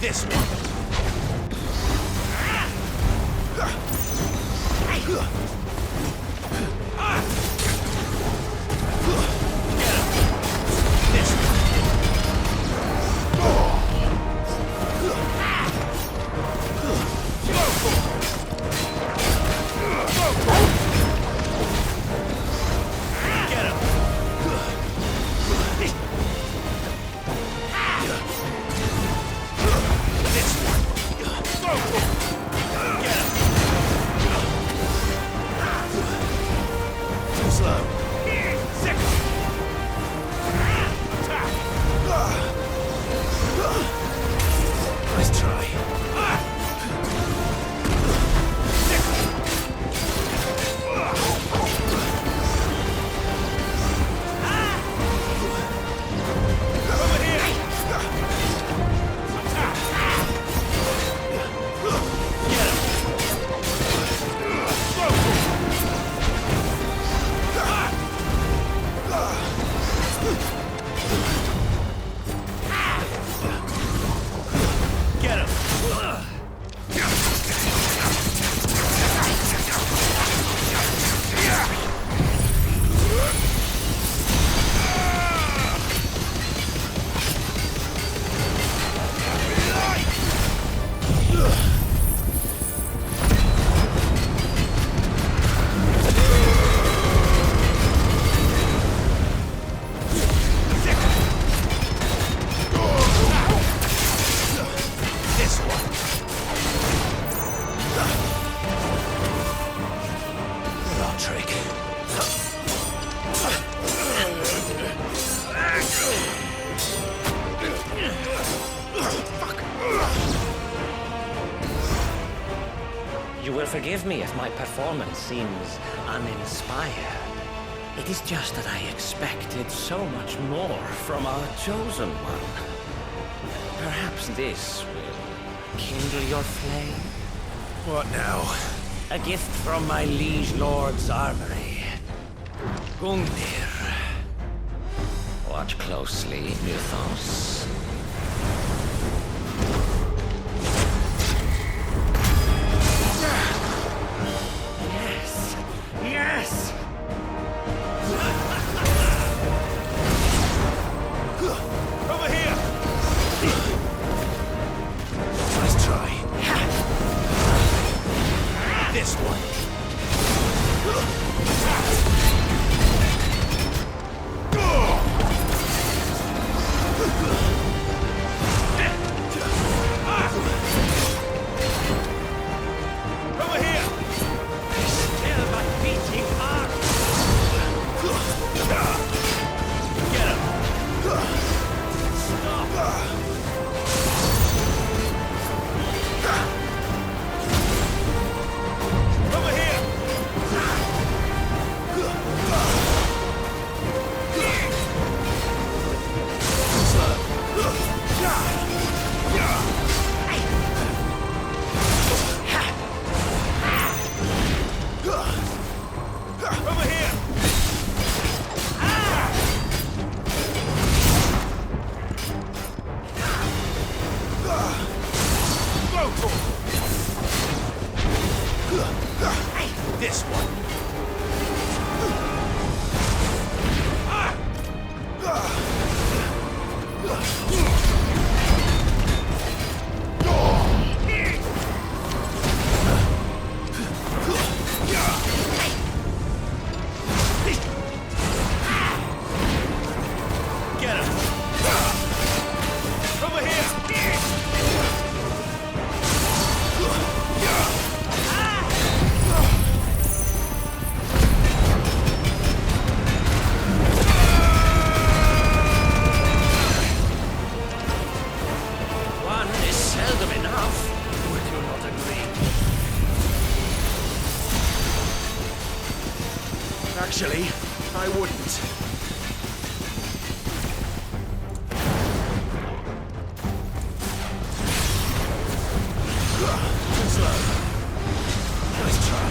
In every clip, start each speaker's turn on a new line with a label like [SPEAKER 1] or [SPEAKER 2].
[SPEAKER 1] This one.
[SPEAKER 2] You will forgive me if my performance seems uninspired. It is just that I expected so much more from our chosen one. Perhaps this will kindle your flame?
[SPEAKER 1] What now?
[SPEAKER 2] A gift from my liege lord's armory. Gungnir. Watch closely, Mythos. Yes! Yes!
[SPEAKER 1] Over here! Nice try. This one. Over here!
[SPEAKER 2] Still my beating heart!
[SPEAKER 1] Get him! Over here! Over here! This one. Get him. Over here.
[SPEAKER 2] One is seldom enough. Would you not agree?
[SPEAKER 1] Actually, I wouldn't. Too slow. Nice try.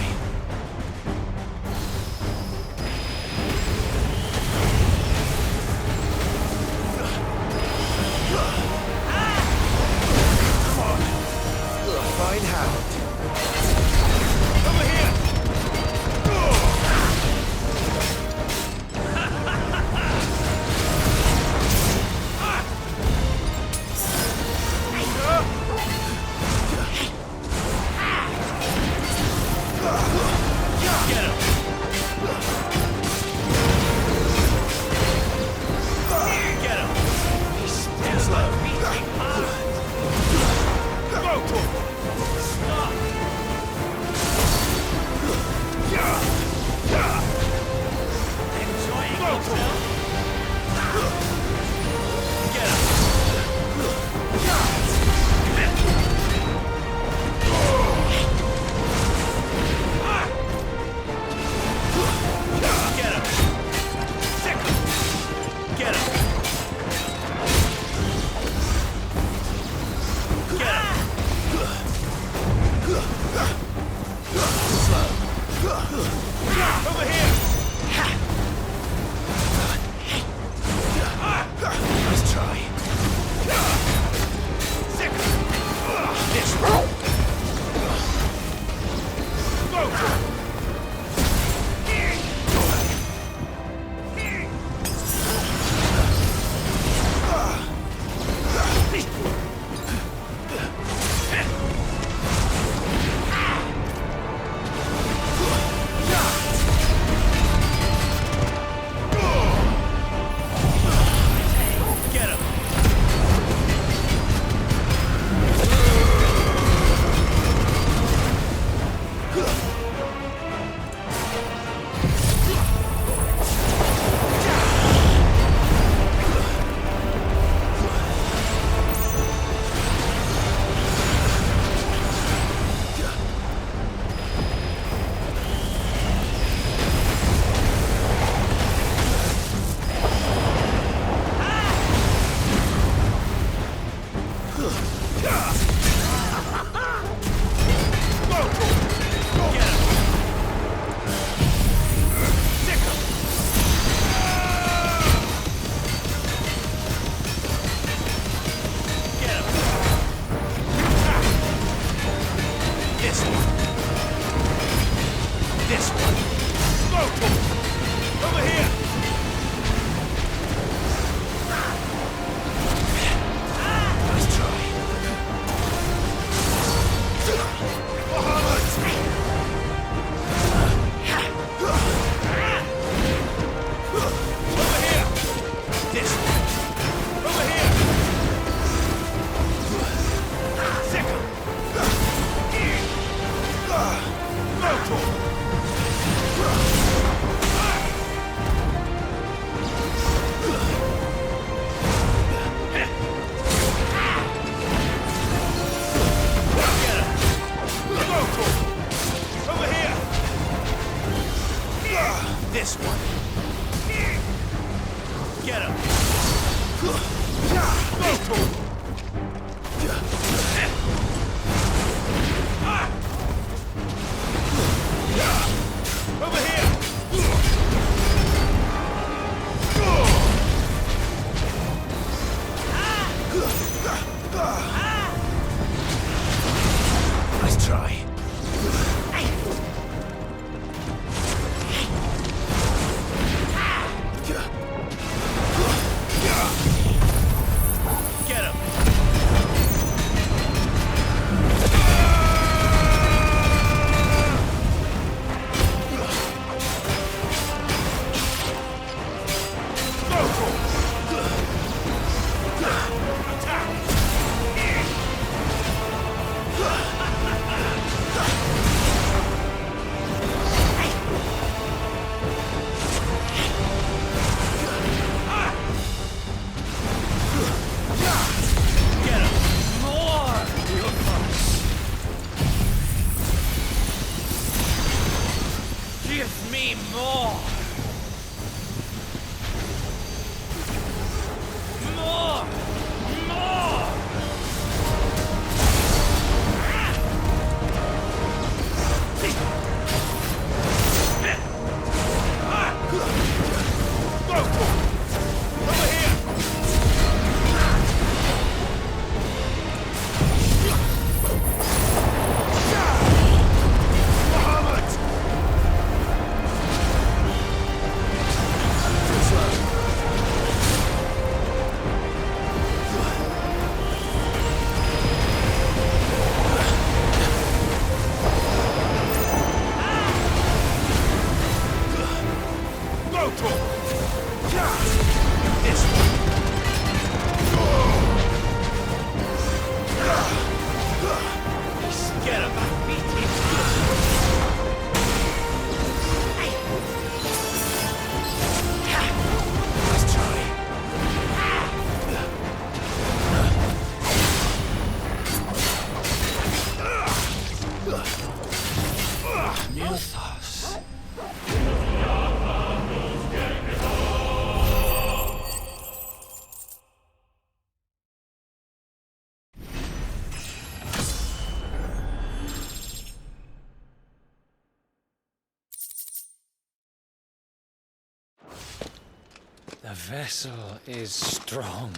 [SPEAKER 3] The vessel is strong.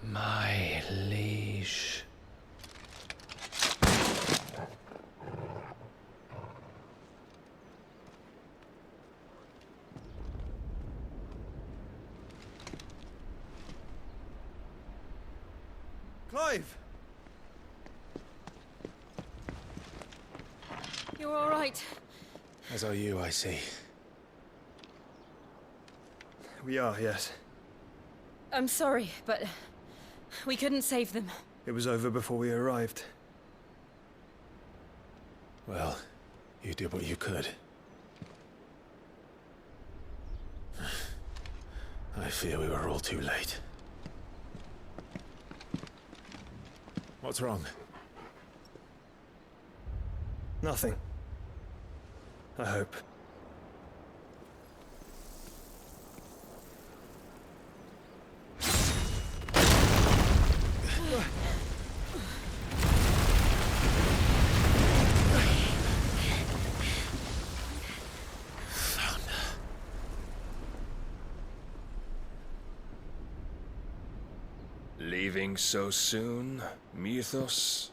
[SPEAKER 3] My liege.
[SPEAKER 1] Clive!
[SPEAKER 4] You're all right.
[SPEAKER 3] As are you, I see.
[SPEAKER 1] We are, yes.
[SPEAKER 4] I'm sorry, but we couldn't save them.
[SPEAKER 1] It was over before we arrived.
[SPEAKER 3] Well, you did what you could. I fear we were all too late. What's wrong?
[SPEAKER 1] Nothing. I hope.
[SPEAKER 5] Leaving so soon, Mythos?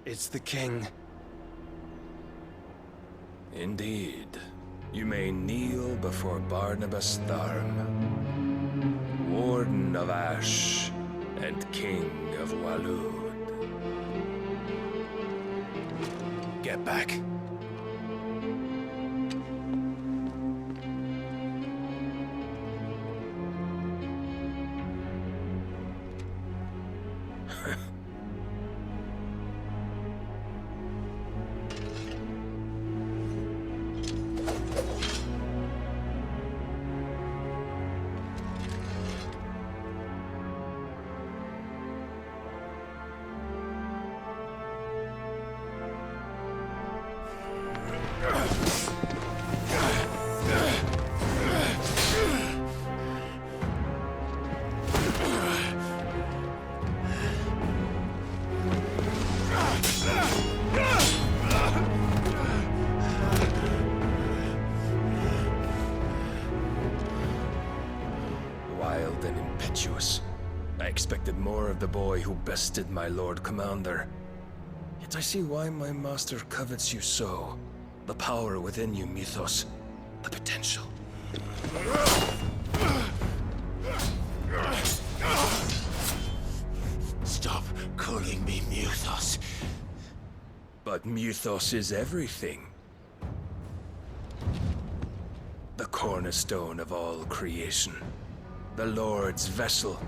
[SPEAKER 1] It's the king.
[SPEAKER 5] Indeed. You may kneel before Barnabas Tharm, Warden of Ash and King of Walud.
[SPEAKER 3] Get back.
[SPEAKER 5] Wild and impetuous. I expected more of the boy who bested my Lord Commander. Yet I see why my master covets you so. The power within you, Mythos. The potential.
[SPEAKER 3] Stop calling me Mythos.
[SPEAKER 5] But Mythos is everything. The cornerstone of all creation. The Lord's vessel.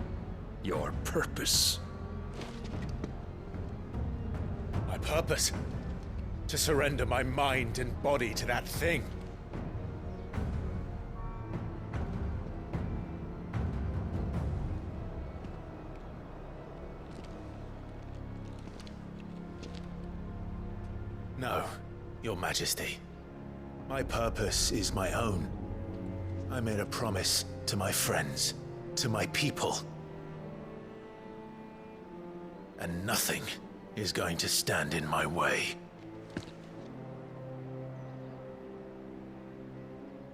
[SPEAKER 5] Your purpose.
[SPEAKER 3] My purpose? To surrender my mind and body to that thing. No, Your Majesty. My purpose is my own. I made a promise to my friends, to my people. And nothing is going to stand in my way.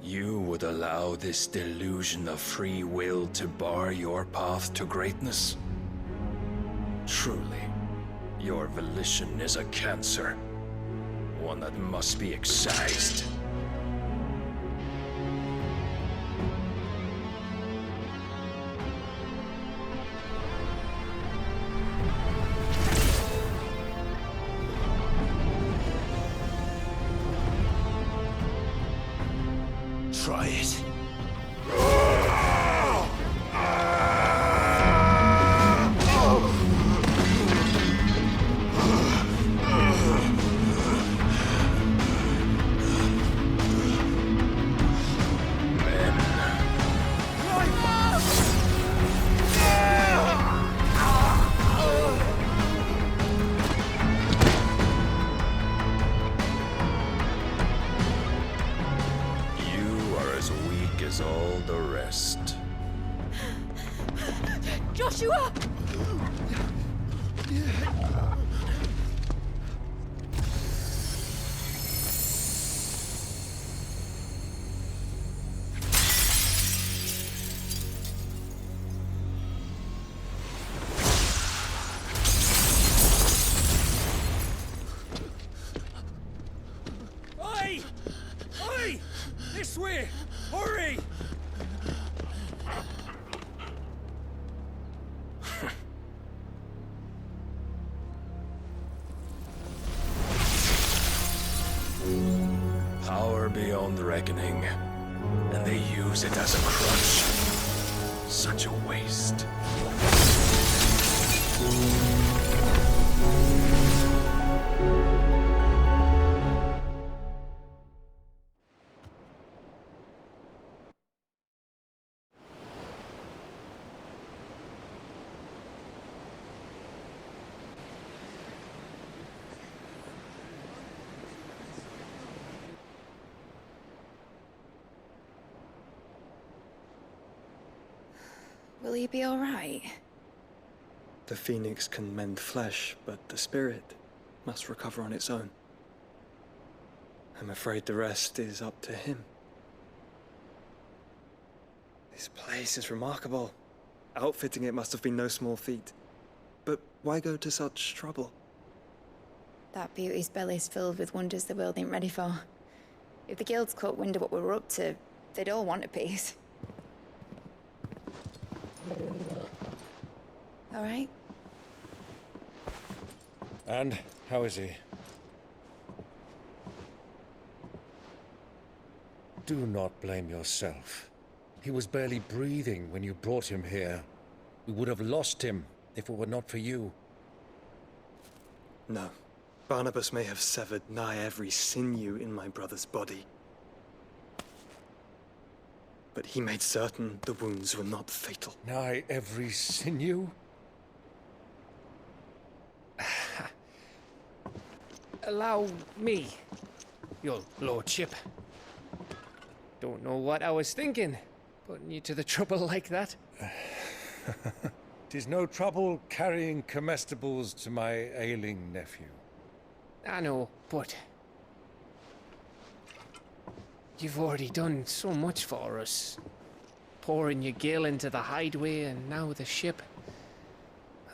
[SPEAKER 5] You would allow this delusion of free will to bar your path to greatness? Truly, your volition is a cancer. One that must be excised.
[SPEAKER 3] Try it.
[SPEAKER 5] As all the rest.
[SPEAKER 4] Joshua!
[SPEAKER 1] This way! Hurry!
[SPEAKER 5] Power beyond reckoning. And they use it as a crutch. Such a waste.
[SPEAKER 6] Will he be all right?
[SPEAKER 1] The phoenix can mend flesh, but the spirit must recover on its own. I'm afraid the rest is up to him. This place is remarkable. Outfitting it must have been no small feat. But why go to such trouble?
[SPEAKER 6] That beauty's belly's filled with wonders the world ain't ready for. If the guilds caught wind of what we were up to, they'd all want a piece. All right?
[SPEAKER 7] And how is he? Do not blame yourself. He was barely breathing when you brought him here. We would have lost him if it were not for you.
[SPEAKER 1] No. Barnabas may have severed nigh every sinew in my brother's body. But he made certain the wounds were not fatal.
[SPEAKER 7] Nigh every sinew?
[SPEAKER 8] Allow me, your lordship. Don't know what I was thinking, putting you to the trouble like that.
[SPEAKER 7] 'Tis no trouble carrying comestibles to my ailing nephew.
[SPEAKER 8] I know, but you've already done so much for us. Pouring your gil into the hideaway and now the ship.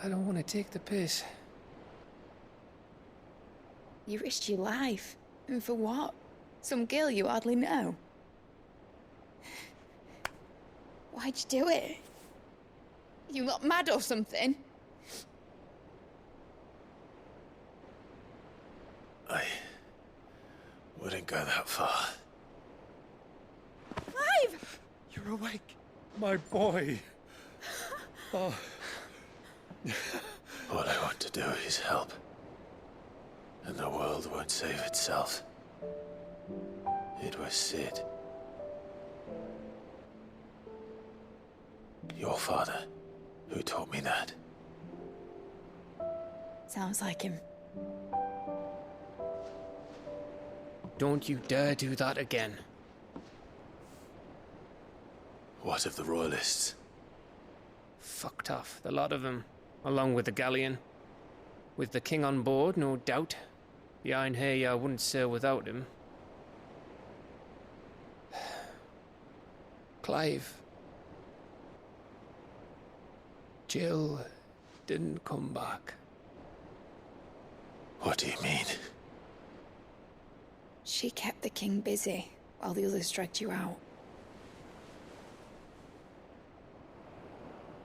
[SPEAKER 8] I don't want to take the piss.
[SPEAKER 6] You risked your life. And for what? Some girl you hardly know. Why'd you do it? You not mad or something?
[SPEAKER 3] I wouldn't go that far.
[SPEAKER 6] Clive!
[SPEAKER 1] You're awake.
[SPEAKER 7] My boy! Oh.
[SPEAKER 3] All I want to do is help. And the world won't save itself. It was Sid. Your father, who taught me that.
[SPEAKER 6] Sounds like him.
[SPEAKER 8] Don't you dare do that again.
[SPEAKER 3] What of the Royalists?
[SPEAKER 8] Fucked off, the lot of them, along with the galleon. With the king on board, no doubt. Behind here, I wouldn't sail without him. Clive. Jill didn't come back.
[SPEAKER 3] What do you mean?
[SPEAKER 6] She kept the king busy while the others dragged you out.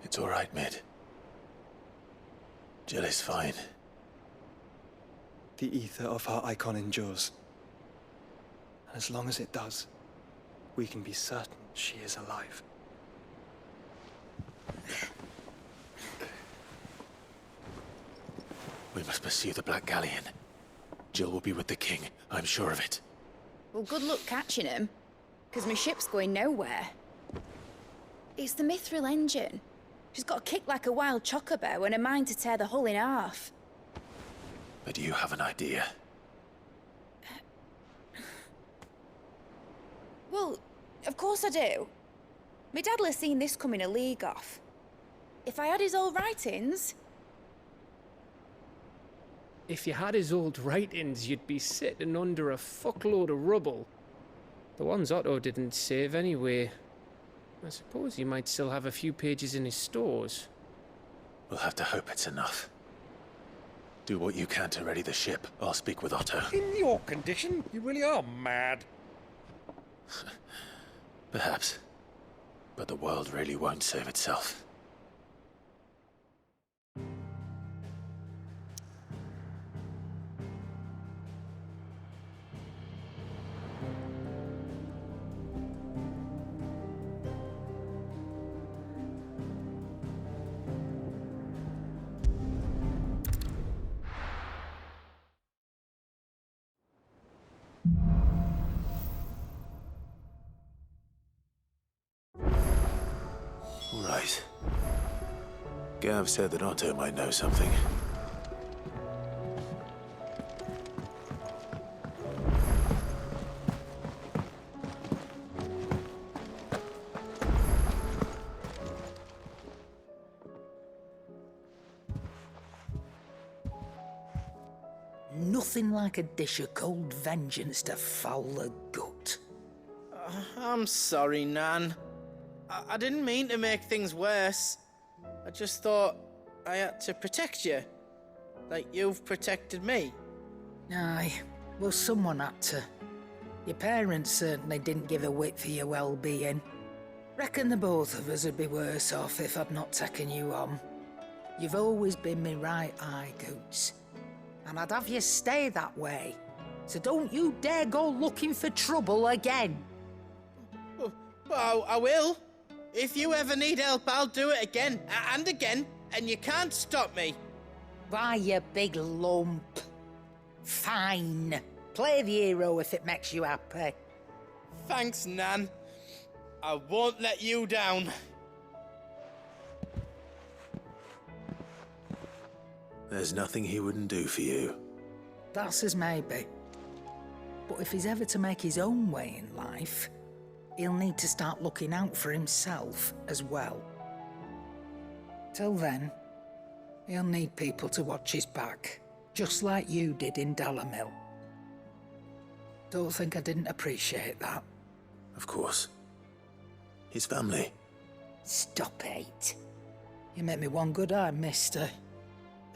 [SPEAKER 3] It's all right, Mid. Jill is fine.
[SPEAKER 1] The ether of her icon endures. And as long as it does, we can be certain she is alive.
[SPEAKER 3] We must pursue the Black Galleon. Jill will be with the king, I'm sure of it.
[SPEAKER 6] Well, good luck catching him, because my ship's going nowhere. It's the Mithril engine. She's got a kick like a wild chocobo and a mind to tear the hull in half.
[SPEAKER 3] But do you have an idea?
[SPEAKER 6] Well, of course I do. My dad'll have seen this coming a league off. If I had his old writings...
[SPEAKER 8] If you had his old writings, you'd be sitting under a fuckload of rubble. The ones Otto didn't save anyway. I suppose he might still have a few pages in his stores.
[SPEAKER 3] We'll have to hope it's enough. Do what you can to ready the ship. I'll speak with Otto.
[SPEAKER 7] In your condition, you really are mad.
[SPEAKER 3] Perhaps. But the world really won't save itself. Right. Gav said that Otto might know something.
[SPEAKER 9] Nothing like a dish of cold vengeance to foul the gut.
[SPEAKER 10] I'm sorry, Nan. I didn't mean to make things worse. I just thought I had to protect you. Like you've protected me.
[SPEAKER 9] Aye, well, someone had to. Your parents certainly didn't give a whit for your well-being. Reckon the both of us would be worse off if I'd not taken you on. You've always been me right eye, Goots. And I'd have you stay that way. So don't you dare go looking for trouble again.
[SPEAKER 10] Well, I will. If you ever need help, I'll do it again and again, and you can't stop me.
[SPEAKER 9] Why, you big lump. Fine. Play the hero if it makes you happy.
[SPEAKER 10] Thanks, Nan. I won't let you down.
[SPEAKER 3] There's nothing he wouldn't do for you.
[SPEAKER 9] That's as maybe. But if he's ever to make his own way in life, he'll need to start looking out for himself as well. Till then, he'll need people to watch his back, just like you did in Dalamil. Don't think I didn't appreciate that.
[SPEAKER 3] Of course. His family.
[SPEAKER 9] Stop it. You make me one good eye, mister.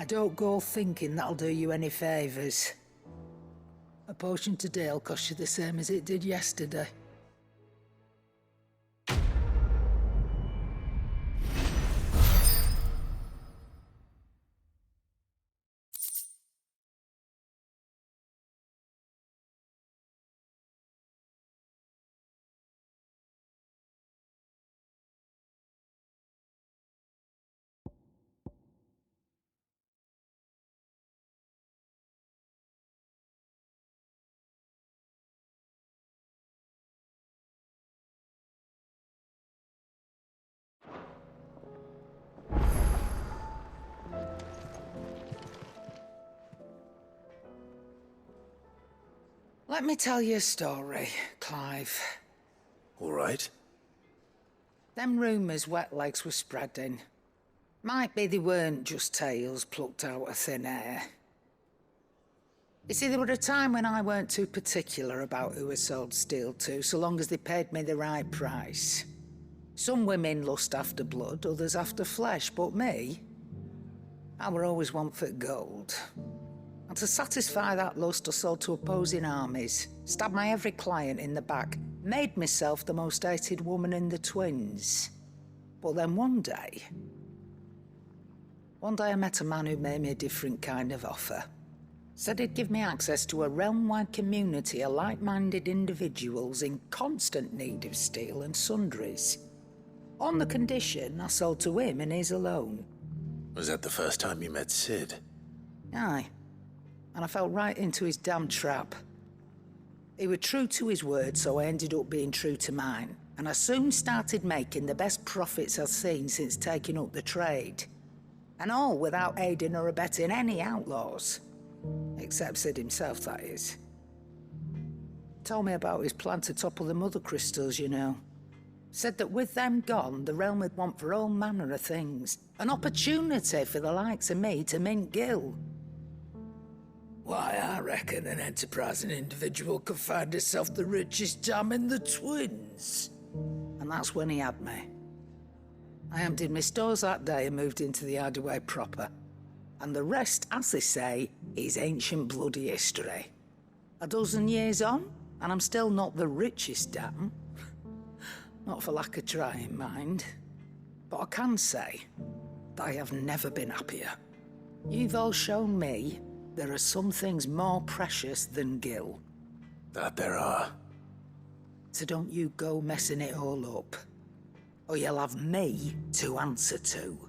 [SPEAKER 9] I don't go thinking that'll do you any favours. A potion today'll cost you the same as it did yesterday. Let me tell you a story, Clive.
[SPEAKER 3] All right.
[SPEAKER 9] Them rumours wet legs were spreading. Might be they weren't just tales plucked out of thin air. You see, there were a time when I weren't too particular about who I sold steel to, so long as they paid me the right price. Some women lust after blood, others after flesh, but me, I were always one for gold. And to satisfy that lust, I sold to opposing armies, stabbed my every client in the back, made myself the most hated woman in the twins. But then one day I met a man who made me a different kind of offer. Said he'd give me access to a realm-wide community of like-minded individuals in constant need of steel and sundries. On the condition I sold to him and his alone.
[SPEAKER 3] Was that the first time you met Sid?
[SPEAKER 9] Aye. And I fell right into his damn trap. He was true to his word, so I ended up being true to mine. And I soon started making the best profits I've seen since taking up the trade. And all without aiding or abetting any outlaws. Except Sid himself, that is. Told me about his plan to topple the mother crystals, you know. Said that with them gone, the realm would want for all manner of things. An opportunity for the likes of me to mint gil. Why, I reckon an enterprising individual could find himself the richest dam in the twins. And that's when he had me. I emptied my stores that day and moved into the hideaway proper. And the rest, as they say, is ancient bloody history. A dozen years on, And I'm still not the richest dam. Not for lack of trying, mind. But I can say that I have never been happier. You've all shown me there are some things more precious than Gil.
[SPEAKER 3] That there are.
[SPEAKER 9] So don't you go messing it all up. Or you'll have me to answer to.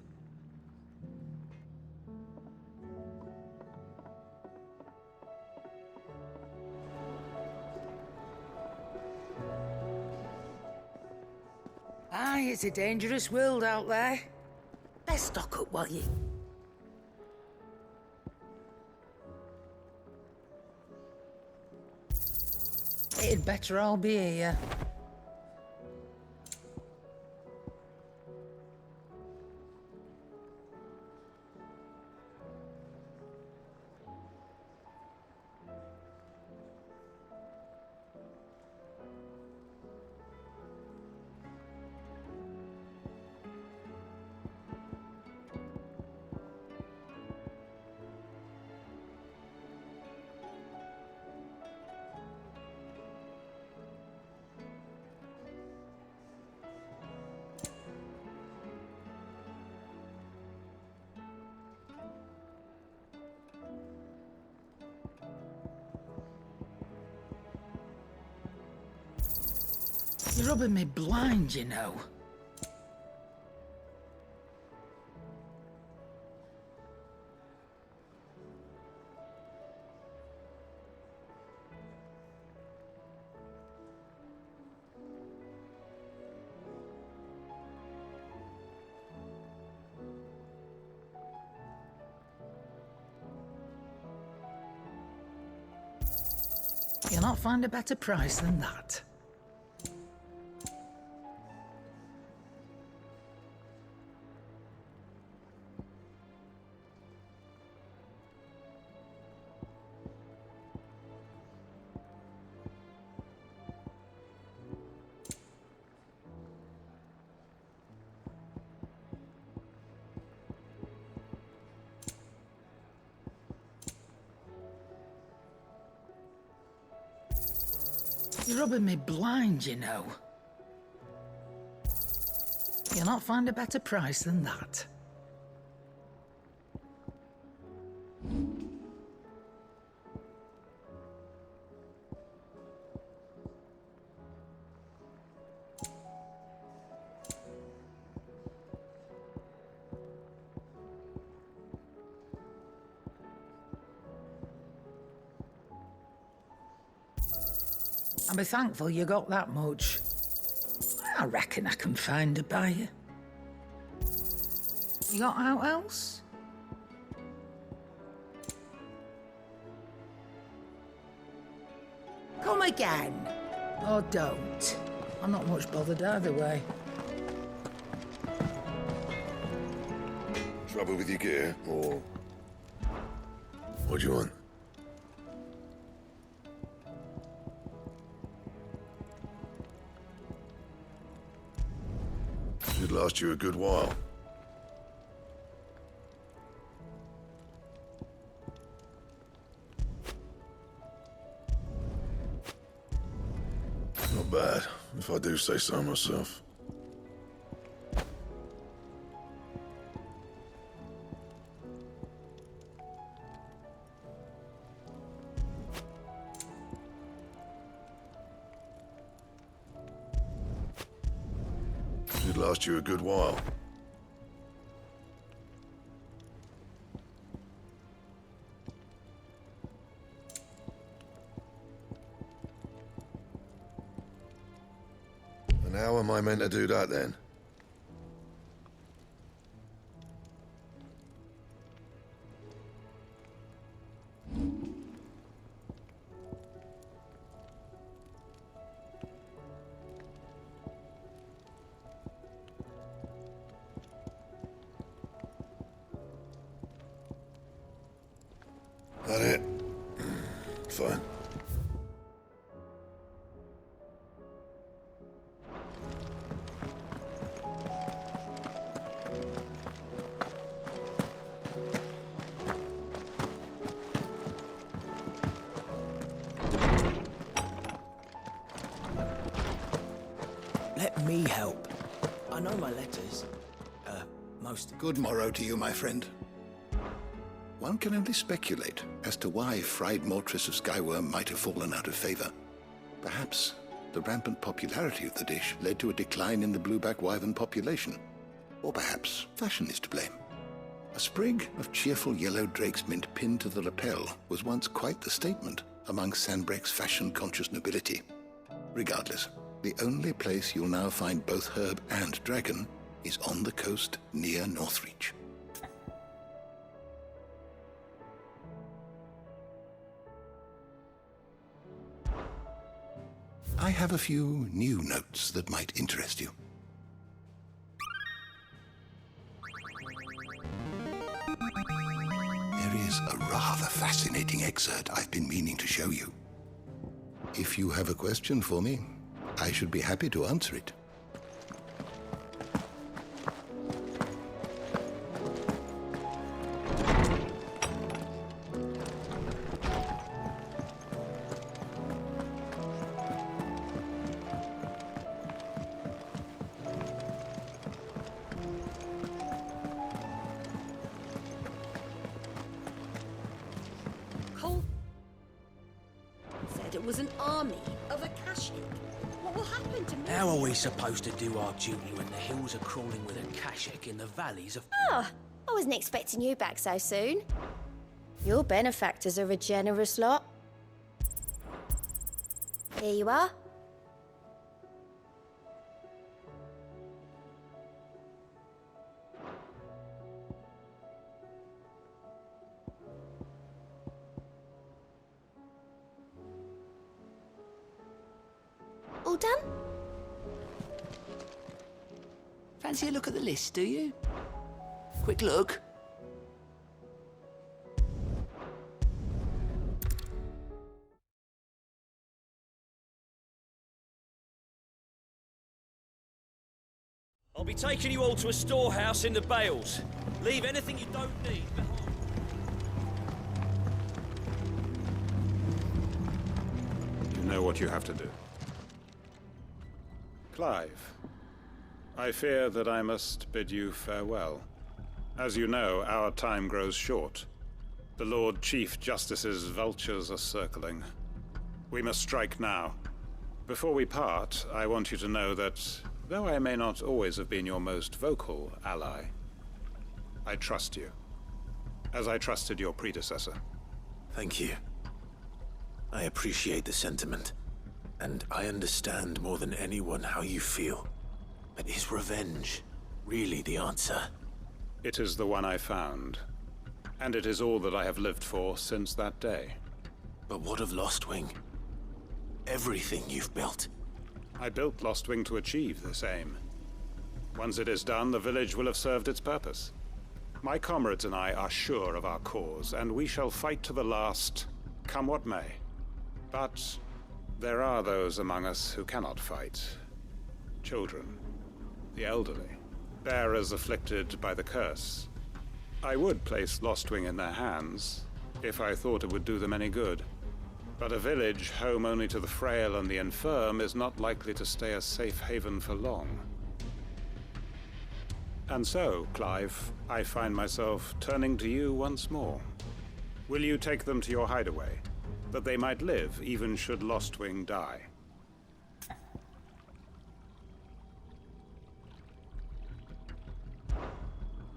[SPEAKER 9] Aye, it's a dangerous world out there. Best stock up while you... It'd better all be here. You're rubbing me blind, you know. You'll not find a better price than that. You're rubbing me blind, you know. You'll not find a better price than that. I'll be thankful you got that much. I reckon I can find a buyer. You got out else? Come again. Or don't. I'm not much bothered either way.
[SPEAKER 11] Trouble with your gear, or... What do you want? Should last you a good while. Not bad, if I do say so myself. Should last you a good while. And how am I meant to do that then? That it? Fine.
[SPEAKER 12] Let me help. I know my letters. Most.
[SPEAKER 11] Good morrow to you, my friend. One can only speculate as to why Fried Mortress of Skyworm might have fallen out of favor. Perhaps the rampant popularity of the dish led to a decline in the blueback wyvern population. Or perhaps fashion is to blame. A sprig of cheerful yellow drake's mint pinned to the lapel was once quite the statement among Sandbreck's fashion-conscious nobility. Regardless, the only place you'll now find both herb and dragon is on the coast near Northreach. I have a few new notes that might interest you. There is a rather fascinating excerpt I've been meaning to show you. If you have a question for me, I should be happy to answer it.
[SPEAKER 13] Cole said it was an army of Akashic. What will happen to me?
[SPEAKER 12] How are we supposed to do our duty when the hills are crawling with Akashic in the valleys of...
[SPEAKER 13] Ah, I wasn't expecting you back so soon. Your benefactors are a generous lot. Here you are. All done?
[SPEAKER 12] Fancy a look at the list, do you? Quick look.
[SPEAKER 14] I'll be taking you all to a storehouse in the Bales. Leave anything you don't need behind.
[SPEAKER 15] You know what you have to do. Clive, I fear that I must bid you farewell. As you know, our time grows short. The Lord Chief Justice's vultures are circling. We must strike now. Before we part, I want you to know that, though I may not always have been your most vocal ally, I trust you, as I trusted your predecessor.
[SPEAKER 3] Thank you. I appreciate the sentiment, and I understand more than anyone how you feel. But is revenge really the answer?
[SPEAKER 15] It is the one I found, and it is all that I have lived for since that day.
[SPEAKER 3] But what of Lostwing? Everything you've built.
[SPEAKER 15] I built Lostwing to achieve this aim. Once it is done, the village will have served its purpose. My comrades and I are sure of our cause, and we shall fight to the last, come what may. But there are those among us who cannot fight. Children, the elderly, bearers afflicted by the curse. I would place Lostwing in their hands, if I thought it would do them any good. But a village home only to the frail and the infirm is not likely to stay a safe haven for long. And so, Clive, I find myself turning to you once more. Will you take them to your hideaway, that they might live even should Lostwing die?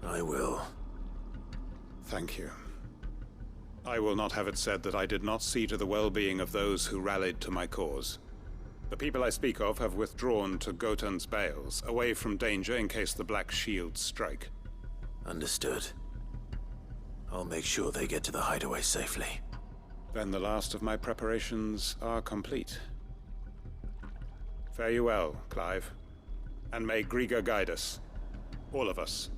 [SPEAKER 3] I will.
[SPEAKER 15] Thank you. I will not have it said that I did not see to the well-being of those who rallied to my cause. The people I speak of have withdrawn to Gotan's Bales, away from danger in case the Black Shields strike.
[SPEAKER 3] Understood. I'll make sure they get to the hideaway safely.
[SPEAKER 15] Then the last of my preparations are complete. Fare you well, Clive. And may Griga guide us. All of us.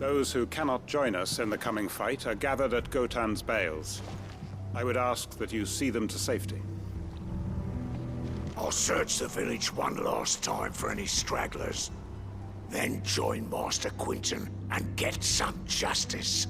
[SPEAKER 15] Those who cannot join us in the coming fight are gathered at Gotan's Bales. I would ask that you see them to safety.
[SPEAKER 16] I'll search the village one last time for any stragglers. Then join Master Quinton and get some justice.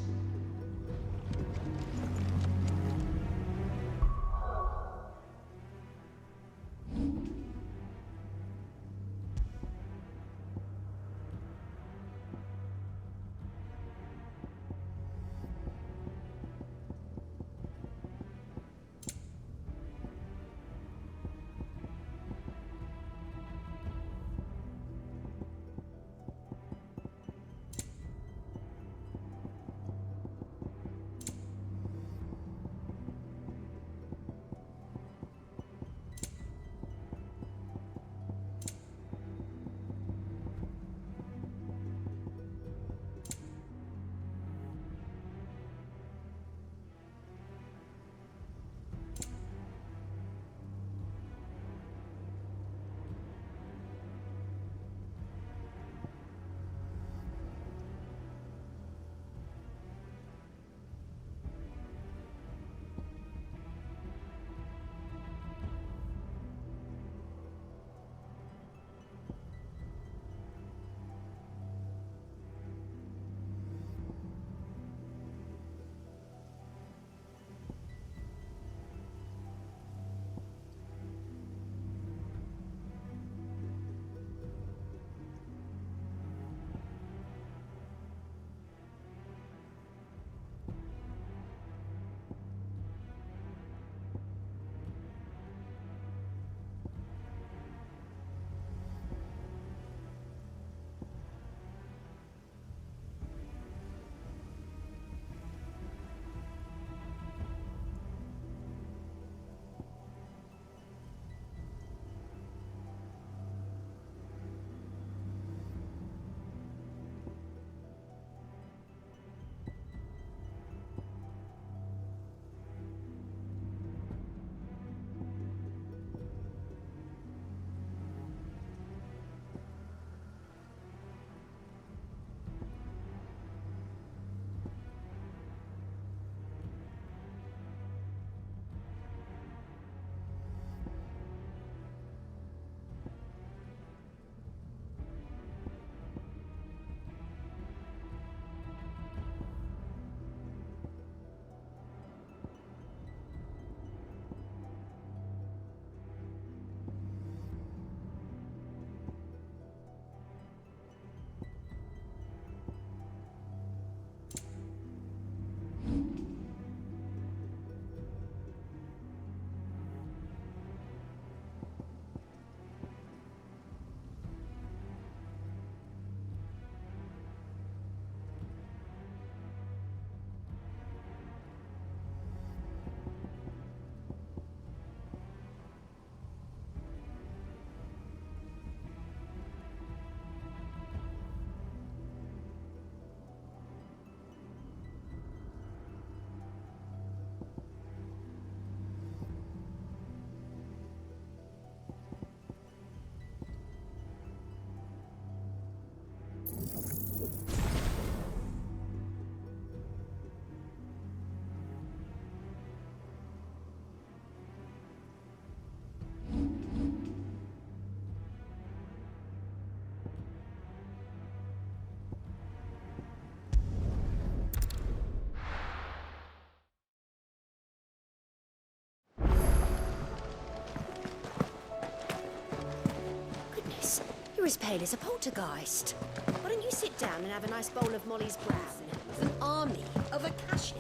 [SPEAKER 13] You're as pale as a poltergeist. Why don't you sit down and have a nice bowl of Molly's Brown with an army of Akashic?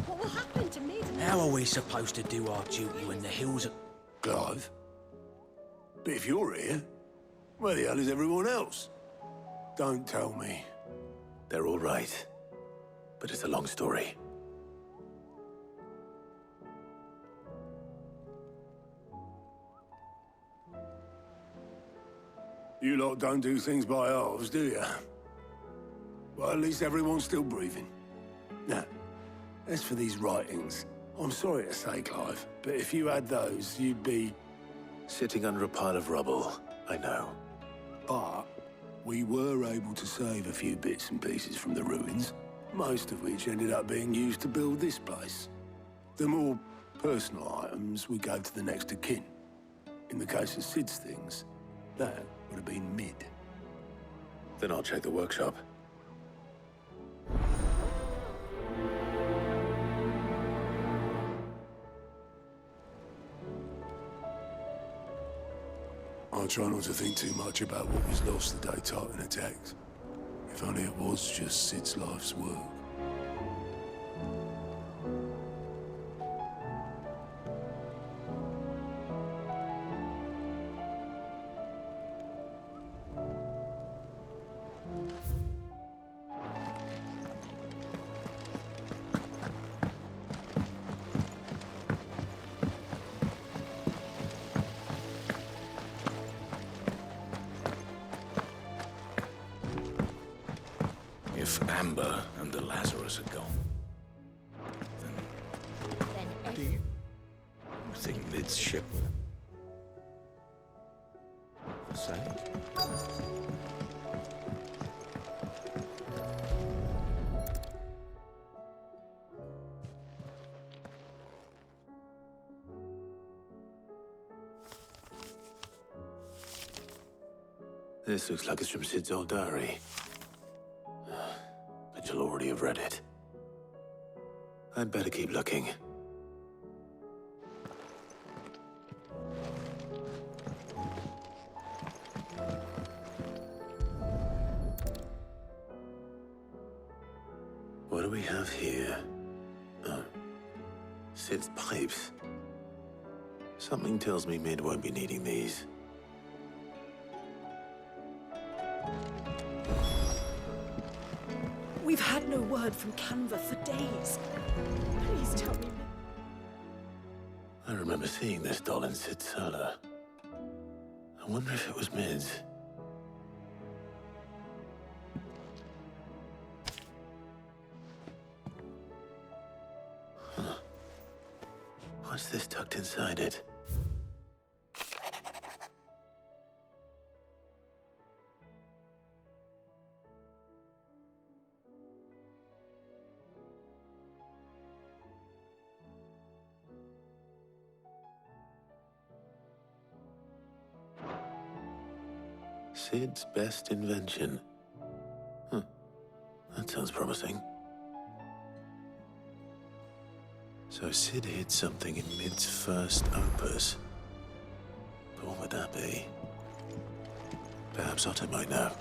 [SPEAKER 13] What will happen to me tonight?
[SPEAKER 12] How are we supposed to do our duty when the hills are...
[SPEAKER 16] Clive? But if you're here, where the hell is everyone else? Don't tell me.
[SPEAKER 3] They're all right. But it's a long story.
[SPEAKER 16] You lot don't do things by halves, do you? Well, at least everyone's still breathing. Now, as for these writings, I'm sorry to say, Clive, but if you had those, you'd be...
[SPEAKER 3] Sitting under a pile of rubble, I know.
[SPEAKER 16] But we were able to save a few bits and pieces from the ruins, most of which ended up being used to build this place. The more personal items we gave to the next of kin. In the case of Sid's things, that would have been mid.
[SPEAKER 3] Then I'll check the workshop.
[SPEAKER 16] I try not to think too much about what was lost the day Titan attacked. If only it was just Sid's life's work.
[SPEAKER 7] If Amber and the Lazarus are gone, then do you think this ship for sale?
[SPEAKER 3] This looks like it's from Sid's old diary. But you'll already have read it. I'd better keep looking. What do we have here? Oh. Sid's pipes. Something tells me Mid won't be needing these.
[SPEAKER 17] We've had no word from Canva for days. Please tell me.
[SPEAKER 3] I remember seeing this doll in Sid's cellar. I wonder if it was Mid's. Huh. What's this tucked inside it? Sid's best invention. Huh. That sounds promising. So Sid hid something in Mid's first opus. But what would that be? Perhaps Otto might know.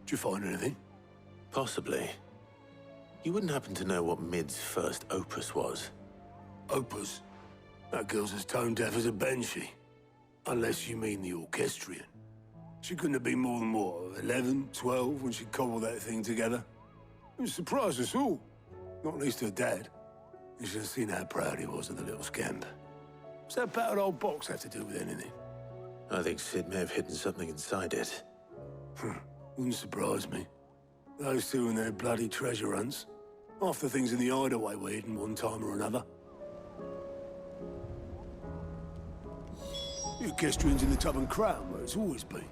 [SPEAKER 16] Did you find anything?
[SPEAKER 3] Possibly. You wouldn't happen to know what Mid's first opus was?
[SPEAKER 16] Opus? That girl's as tone-deaf as a banshee. Unless you mean the orchestrion. She couldn't have been more than, what, 11, 12 when she cobbled that thing together? It surprised us all. Not least her dad. You should have seen how proud he was of the little scamp. What's that battered old box have to do with anything?
[SPEAKER 3] I think Sid may have hidden something inside it.
[SPEAKER 16] Wouldn't surprise me. Those two and their bloody treasure hunts. Half the things in the hideaway were hidden one time or another. The orchestrion's in the Tub and Crown, where it's always been.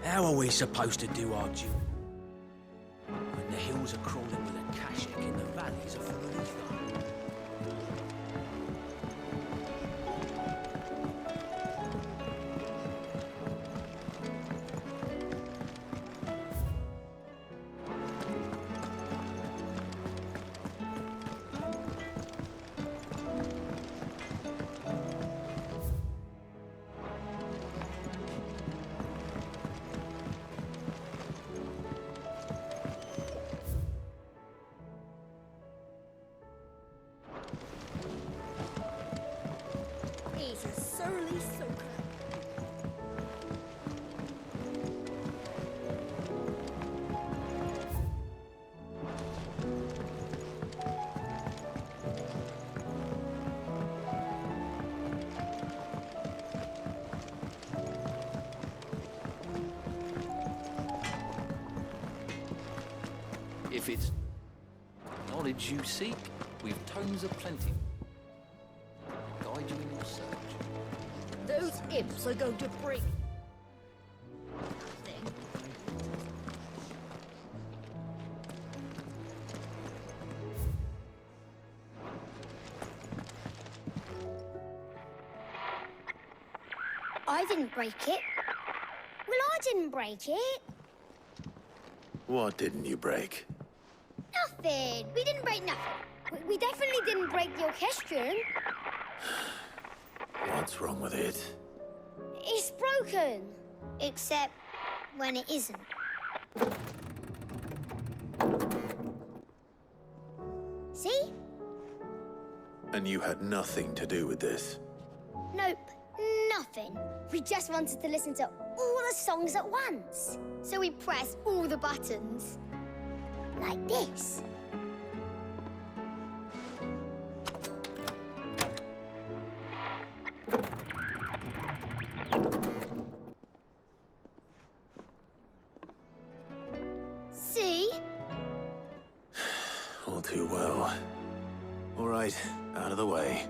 [SPEAKER 12] How are we supposed to do our duty when the hills are crawling with a Kashik and the valleys are full of ether?
[SPEAKER 13] He's a surly soaker.
[SPEAKER 18] If it's knowledge you seek, we've tomes aplenty. Guide you in your search.
[SPEAKER 13] Those imps are going to break.
[SPEAKER 19] I didn't break it. Well, I didn't break it.
[SPEAKER 3] What didn't you break?
[SPEAKER 19] Nothing. We didn't break nothing. We definitely didn't break the orchestrion.
[SPEAKER 3] What's wrong with it?
[SPEAKER 19] It's broken. Except when it isn't. See?
[SPEAKER 3] And you had nothing to do with this?
[SPEAKER 19] Nope. Nothing. We just wanted to listen to all the songs at once. So we pressed all the buttons. Like this. See?
[SPEAKER 3] All too well. All right, out of the way.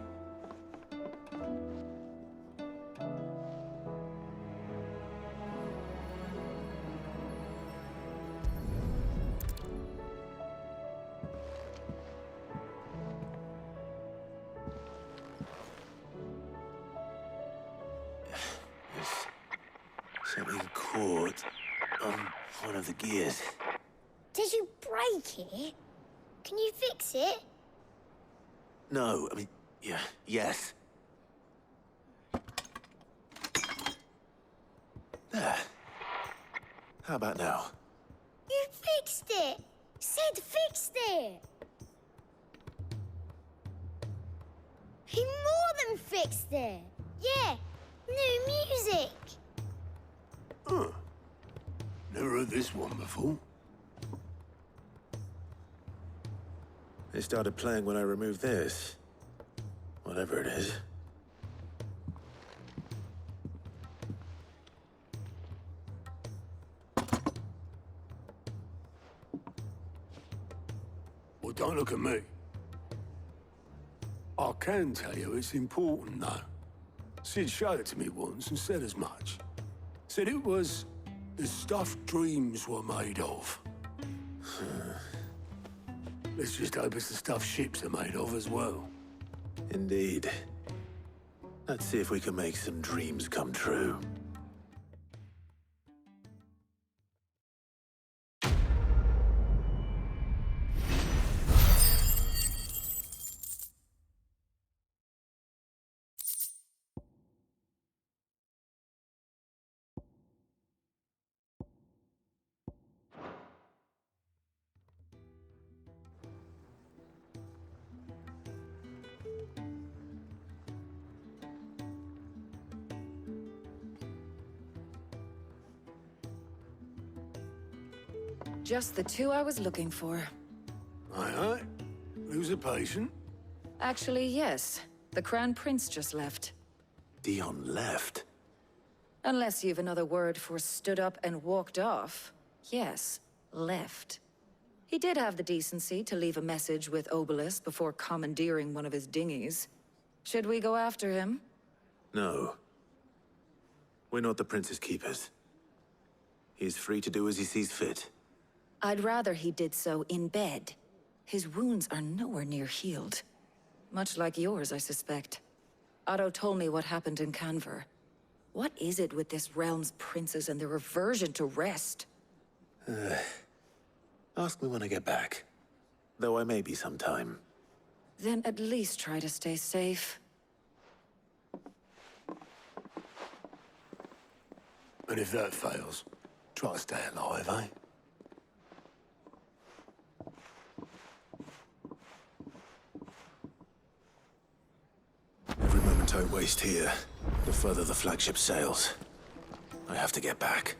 [SPEAKER 3] Something caught on one of the gears.
[SPEAKER 19] Did you break it? Can you fix it?
[SPEAKER 3] No, I mean, yes. There. How about now?
[SPEAKER 19] You fixed it! Sid fixed it! He more than fixed it! Yeah, new music!
[SPEAKER 16] Huh. Never heard this one before.
[SPEAKER 3] They started playing when I removed this. Whatever it is.
[SPEAKER 16] Well, don't look at me. I can tell you it's important, though. Sid showed it to me once and said as much. Said it was the stuff dreams were made of. Let's just hope it's the stuff ships are made of as well.
[SPEAKER 3] Indeed. Let's see if we can make some dreams come true.
[SPEAKER 20] Just the two I was looking for.
[SPEAKER 16] Aye, aye. Lose a patient?
[SPEAKER 20] Actually, yes. The Crown Prince just left.
[SPEAKER 3] Dion left?
[SPEAKER 20] Unless you've another word for stood up and walked off. Yes, left. He did have the decency to leave a message with Obelisk before commandeering one of his dinghies. Should we go after him?
[SPEAKER 3] No. We're not the Prince's keepers. He's free to do as he sees fit.
[SPEAKER 20] I'd rather he did so in bed. His wounds are nowhere near healed. Much like yours, I suspect. Otto told me what happened in Canver. What is it with this realm's princes and their aversion to rest?
[SPEAKER 3] Ask me when I get back. Though I may be sometime.
[SPEAKER 20] Then at least try to stay safe.
[SPEAKER 16] And if that fails, try to stay alive, eh?
[SPEAKER 3] Every moment I waste here, the further the flagship sails. I have to get back.